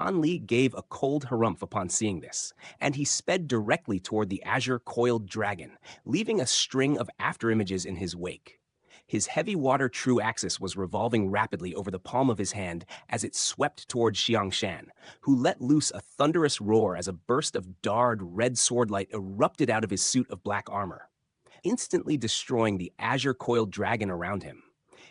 Han Li gave a cold harumph upon seeing this, and he sped directly toward the azure coiled dragon, leaving a string of afterimages in his wake. His heavy water true axis was revolving rapidly over the palm of his hand as it swept toward Xianxia, who let loose a thunderous roar as a burst of darred red swordlight erupted out of his suit of black armor, instantly destroying the azure coiled dragon around him.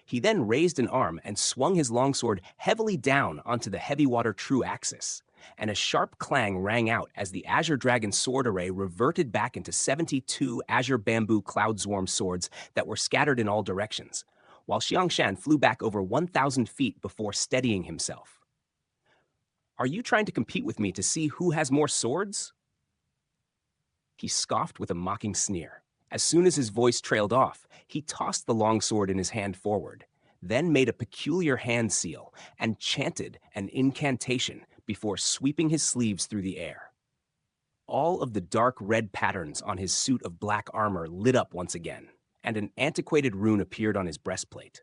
He then raised an arm and swung his longsword heavily down onto the heavy water true axis, and a sharp clang rang out as the azure dragon's sword array reverted back into 72 azure bamboo cloud swarm swords that were scattered in all directions, while Xianxia flew back over 1,000 feet before steadying himself. "Are you trying to compete with me to see who has more swords?" He scoffed with a mocking sneer. As soon as his voice trailed off, he tossed the longsword in his hand forward, then made a peculiar hand seal and chanted an incantation before sweeping his sleeves through the air. All of the dark red patterns on his suit of black armor lit up once again, and an antiquated rune appeared on his breastplate.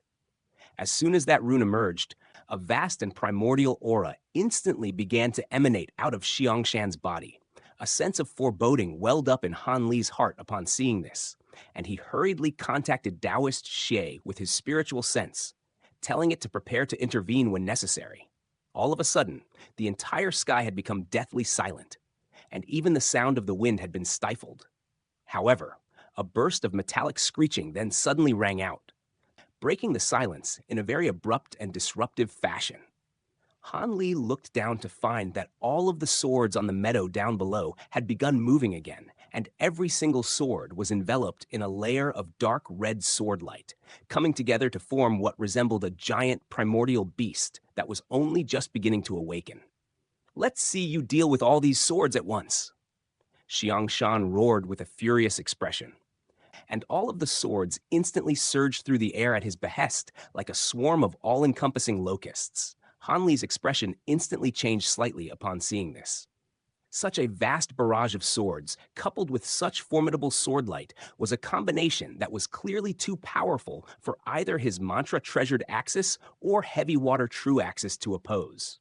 As soon as that rune emerged, a vast and primordial aura instantly began to emanate out of Xianxian's body. A sense of foreboding welled up in Han Li's heart upon seeing this, and he hurriedly contacted Taoist Xie with his spiritual sense, telling it to prepare to intervene when necessary. All of a sudden, the entire sky had become deathly silent, and even the sound of the wind had been stifled. However, a burst of metallic screeching then suddenly rang out, breaking the silence in a very abrupt and disruptive fashion. Han Li looked down to find that all of the swords on the meadow down below had begun moving again, and every single sword was enveloped in a layer of dark red swordlight, coming together to form what resembled a giant primordial beast that was only just beginning to awaken. "Let's see you deal with all these swords at once." Xianxia roared with a furious expression, and all of the swords instantly surged through the air at his behest like a swarm of all-encompassing locusts. Han Li's expression instantly changed slightly upon seeing this. Such a vast barrage of swords, coupled with such formidable swordlight, was a combination that was clearly too powerful for either his mantra-treasured axis or heavy water true axis to oppose.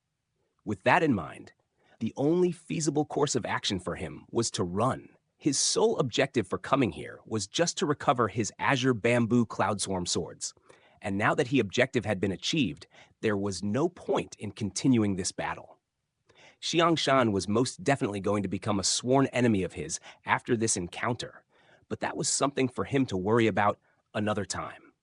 With that in mind, the only feasible course of action for him was to run. His sole objective for coming here was just to recover his azure bamboo cloud swarm swords. And now that the objective had been achieved, there was no point in continuing this battle. Xianxia was most definitely going to become a sworn enemy of his after this encounter, but that was something for him to worry about another time.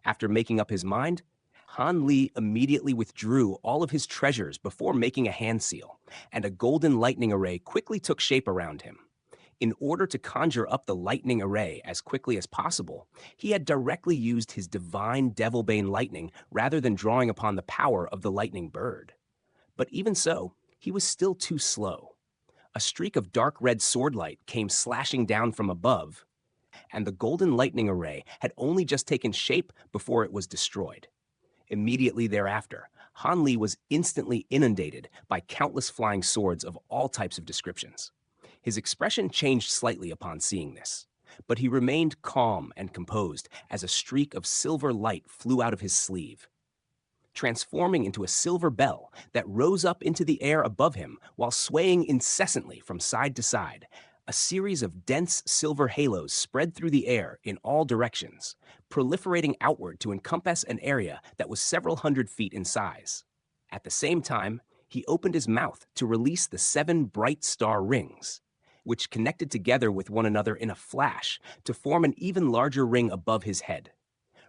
After making up his mind, Han Li immediately withdrew all of his treasures before making a hand seal, and a golden lightning array quickly took shape around him. In order to conjure up the lightning array as quickly as possible, he had directly used his divine Devilbane lightning rather than drawing upon the power of the lightning bird. But even so, he was still too slow. A streak of dark red swordlight came slashing down from above, and the golden lightning array had only just taken shape before it was destroyed. Immediately thereafter, Han Li was instantly inundated by countless flying swords of all types of descriptions. His expression changed slightly upon seeing this, but he remained calm and composed as a streak of silver light flew out of his sleeve, transforming into a silver bell that rose up into the air above him while swaying incessantly from side to side. A series of dense silver halos spread through the air in all directions, proliferating outward to encompass an area that was several hundred feet in size. At the same time, he opened his mouth to release the 7 bright star rings, which connected together with one another in a flash to form an even larger ring above his head.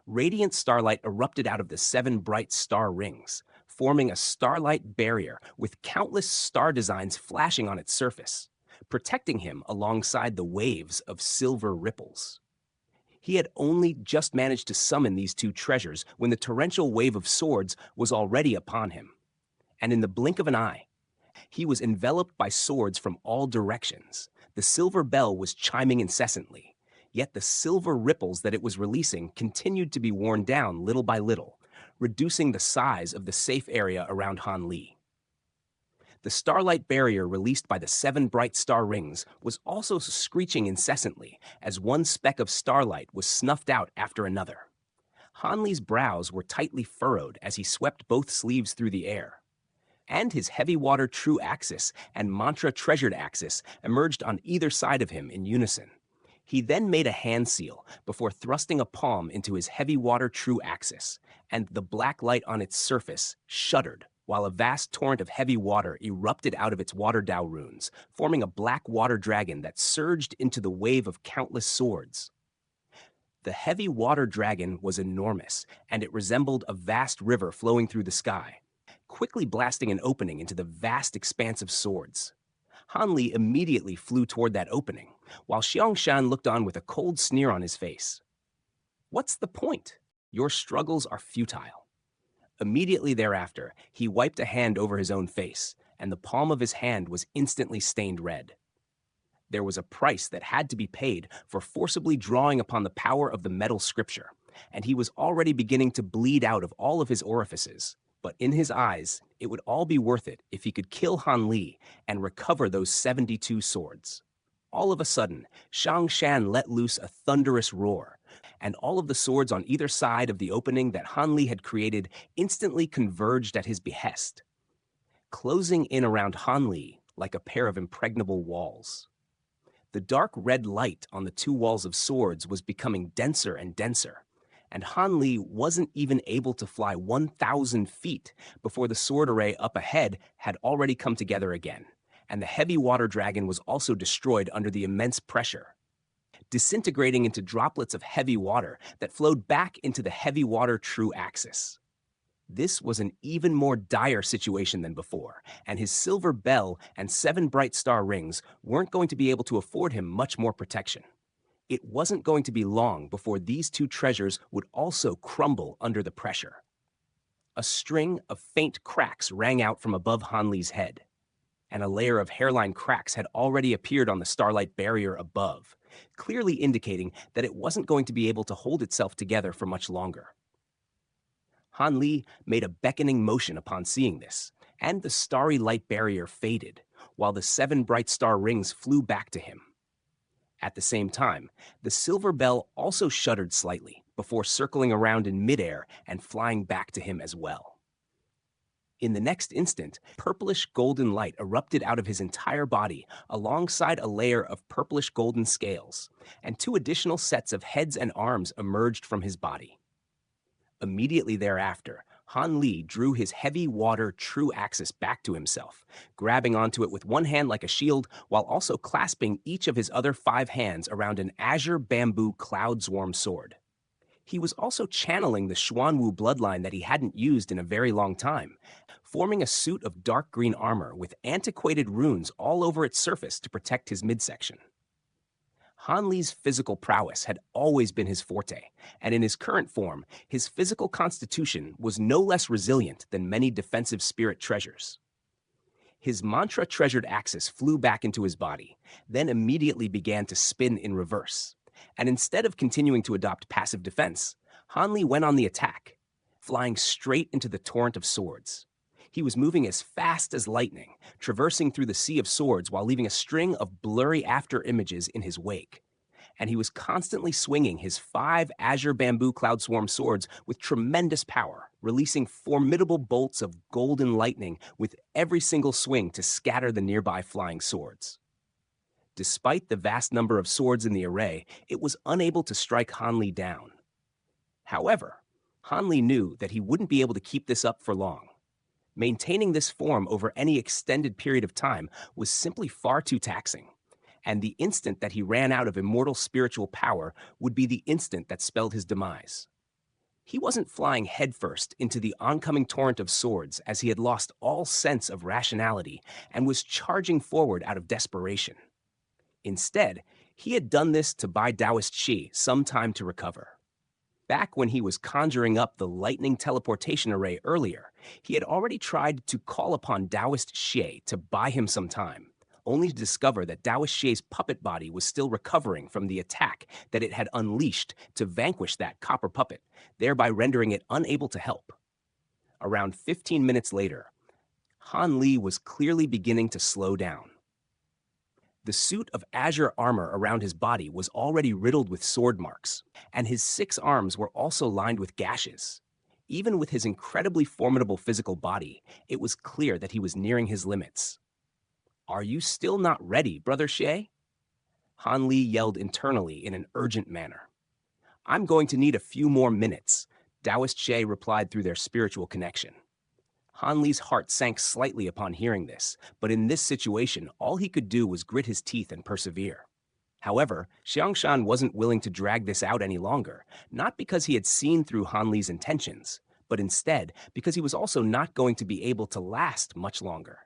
Radiant starlight erupted out of the 7 bright star rings, forming a starlight barrier with countless star designs flashing on its surface, protecting him alongside the waves of silver ripples. He had only just managed to summon these 2 treasures when the torrential wave of swords was already upon him, and in the blink of an eye, he was enveloped by swords from all directions. The silver bell was chiming incessantly, yet the silver ripples that it was releasing continued to be worn down little by little, reducing the size of the safe area around Han Li. The starlight barrier released by the 7 bright star rings was also screeching incessantly as one speck of starlight was snuffed out after another. Han Li's brows were tightly furrowed as he swept both sleeves through the air. and his heavy water true axis and mantra treasured axis emerged on either side of him in unison. He then made a hand seal before thrusting a palm into his heavy water true axis, and the black light on its surface shuddered while a vast torrent of heavy water erupted out of its water Dao runes, forming a black water dragon that surged into the wave of countless swords. The heavy water dragon was enormous, and it resembled a vast river flowing through the sky, quickly blasting an opening into the vast expanse of swords. Han Li immediately flew toward that opening, while Xianxia looked on with a cold sneer on his face. "What's the point? Your struggles are futile." Immediately thereafter, he wiped a hand over his own face, and the palm of his hand was instantly stained red. There was a price that had to be paid for forcibly drawing upon the power of the metal scripture, and he was already beginning to bleed out of all of his orifices. But in his eyes, it would all be worth it if he could kill Han Li and recover those 72 swords. All of a sudden, Xianxia let loose a thunderous roar, and all of the swords on either side of the opening that Han Li had created instantly converged at his behest, closing in around Han Li like a pair of impregnable walls. The dark red light on the two walls of swords was becoming denser and denser, and Han Li wasn't even able to fly 1,000 feet before the sword array up ahead had already come together again, and the heavy water dragon was also destroyed under the immense pressure, disintegrating into droplets of heavy water that flowed back into the heavy water true axis. This was an even more dire situation than before, and his silver bell and 7 bright star rings weren't going to be able to afford him much more protection. It wasn't going to be long before these two treasures would also crumble under the pressure. A string of faint cracks rang out from above Han Li's head, and a layer of hairline cracks had already appeared on the starlight barrier above, clearly indicating that it wasn't going to be able to hold itself together for much longer. Han Li made a beckoning motion upon seeing this, and the starry light barrier faded, while the 7 bright star rings flew back to him. At the same time, the silver bell also shuddered slightly before circling around in midair and flying back to him as well. In the next instant, purplish golden light erupted out of his entire body alongside a layer of purplish golden scales, and 2 additional sets of heads and arms emerged from his body. Immediately thereafter, Han Li drew his heavy water true axis back to himself, grabbing onto it with one hand like a shield while also clasping each of his other 5 hands around an azure bamboo cloud swarm sword. He was also channeling the Xuanwu bloodline that he hadn't used in a very long time, forming a suit of dark green armor with antiquated runes all over its surface to protect his midsection. Han Li's physical prowess had always been his forte, and in his current form, his physical constitution was no less resilient than many defensive spirit treasures. His mantra-treasured axis flew back into his body, then immediately began to spin in reverse. And instead of continuing to adopt passive defense, Han Li went on the attack, flying straight into the torrent of swords. He was moving as fast as lightning, traversing through the sea of swords while leaving a string of blurry after images in his wake. And he was constantly swinging his 5 azure bamboo cloud swarm swords with tremendous power, releasing formidable bolts of golden lightning with every single swing to scatter the nearby flying swords. Despite the vast number of swords in the array, it was unable to strike Han Li down. However, Han Li knew that he wouldn't be able to keep this up for long. Maintaining this form over any extended period of time was simply far too taxing, and the instant that he ran out of immortal spiritual power would be the instant that spelled his demise. He wasn't flying headfirst into the oncoming torrent of swords as he had lost all sense of rationality and was charging forward out of desperation. Instead, he had done this to buy Taoist Shi some time to recover. Back when he was conjuring up the lightning teleportation array earlier, he had already tried to call upon Taoist Xie to buy him some time, only to discover that Taoist Xie's puppet body was still recovering from the attack that it had unleashed to vanquish that copper puppet, thereby rendering it unable to help. Around 15 minutes later, Han Li was clearly beginning to slow down. The suit of azure armor around his body was already riddled with sword marks, and his 6 arms were also lined with gashes. Even with his incredibly formidable physical body, it was clear that he was nearing his limits. Are you still not ready, Brother Xie? Han Li yelled internally in an urgent manner. I'm going to need a few more minutes, Taoist Xie replied through their spiritual connection. Han Li's heart sank slightly upon hearing this, but in this situation, all he could do was grit his teeth and persevere. However, Xianxia wasn't willing to drag this out any longer, not because he had seen through Han Li's intentions, but instead because he was also not going to be able to last much longer.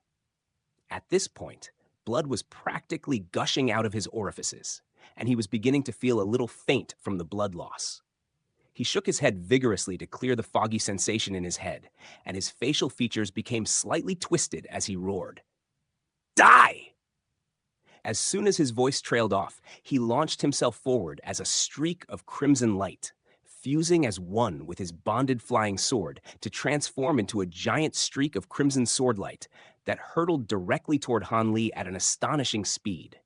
At this point, blood was practically gushing out of his orifices, and he was beginning to feel a little faint from the blood loss. He shook his head vigorously to clear the foggy sensation in his head, and his facial features became slightly twisted as he roared. Die! As soon as his voice trailed off, he launched himself forward as a streak of crimson light, fusing as one with his bonded flying sword to transform into a giant streak of crimson sword light that hurtled directly toward Han Li at an astonishing speed.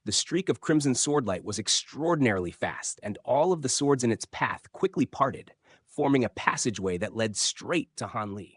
The streak of crimson sword light was extraordinarily fast, and all of the swords in its path quickly parted, forming a passageway that led straight to Han Li.